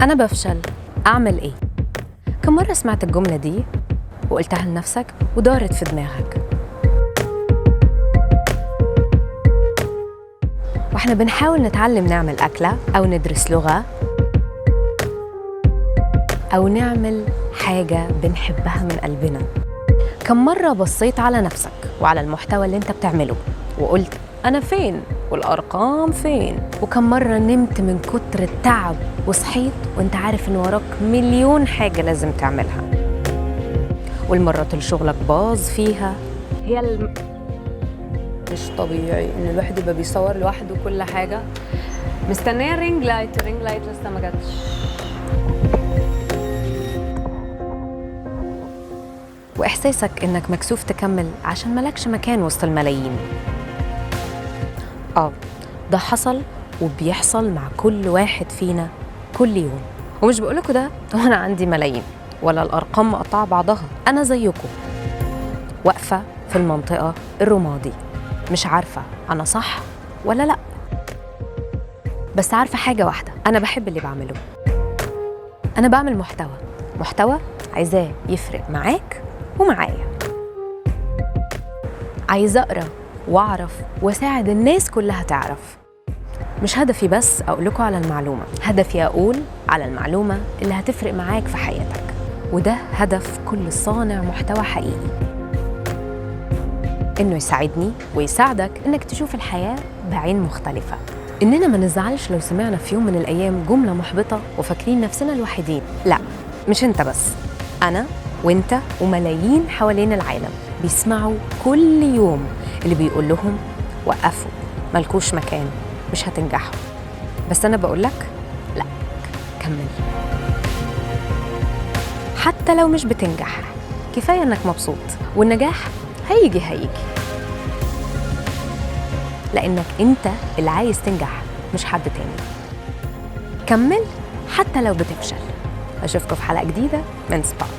أنا بفشل، أعمل إيه؟ كم مرة سمعت الجملة دي وقلتها لنفسك ودارت في دماغك؟ وإحنا بنحاول نتعلم نعمل أكلة أو ندرس لغة أو نعمل حاجة بنحبها من قلبنا. كم مرة بصيت على نفسك وعلى المحتوى اللي أنت بتعمله وقلت أنا فين؟ والأرقام فين؟ وكم مرة نمت من كتر التعب وصحيت وأنت عارف إن وراك مليون حاجة لازم تعملها، والمرات اللي شغلك باظ فيها مش طبيعي إن الواحد يبقى بيصور لوحده كل حاجة. مستنية الرينج لايت لسه ما جاتش. وإحساسك إنك مكسوف تكمل عشان ملكش مكان وسط الملايين. ده حصل وبيحصل مع كل واحد فينا كل يوم، ومش بقولكوا ده وأنا عندي ملايين ولا الأرقام مقطعة بعضها. أنا زيكم واقفة في المنطقة الرمادي، مش عارفة أنا صح ولا لأ، بس عارفة حاجة واحدة، أنا بحب اللي بعمله. أنا بعمل محتوى عايزاه يفرق معاك ومعايا. عايزة أقرأ وأعرف وأساعد الناس كلها تعرف. مش هدفي بس أقول لكم على المعلومة، هدفي أقول على المعلومة اللي هتفرق معاك في حياتك، وده هدف كل صانع محتوى حقيقي، إنه يساعدني ويساعدك إنك تشوف الحياة بعين مختلفة. إننا ما نزعلش لو سمعنا في يوم من الأيام جملة محبطة وفاكرين نفسنا الوحيدين. لا، مش أنت بس، أنا وأنت وملايين حوالين العالم بيسمعوا كل يوم اللي بيقول لهم وقفوا، ملكوش مكان، مش هتنجحوا. بس أنا بقول لك لا، كمل. حتى لو مش بتنجح، كفاية إنك مبسوط، والنجاح هيجي لأنك أنت اللي عايز تنجح مش حد تاني. كمل حتى لو بتفشل. أشوفكم في حلقة جديدة من سبوتس.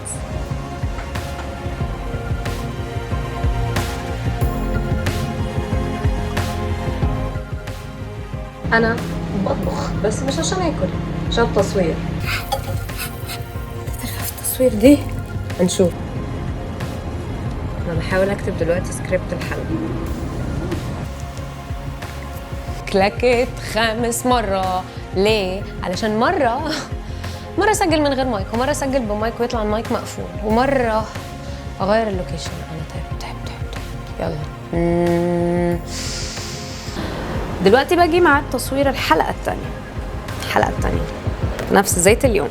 أنا بطبخ بس مش عشان آكل، عشان التصوير. في التصوير دي هنشوف. أنا بحاول أكتب دلوقتي سكريبت الحلقة. كلاكيت 5 مرة. ليه؟ علشان مرة أسجل من غير مايك، ومرة أسجل بمايك ويطلع المايك مقفول، ومرة أغير اللوكيشن. أنا تعبت. يلا. دلوقتي باجي مع تصوير الحلقة التانية. نفس زيت اليوم.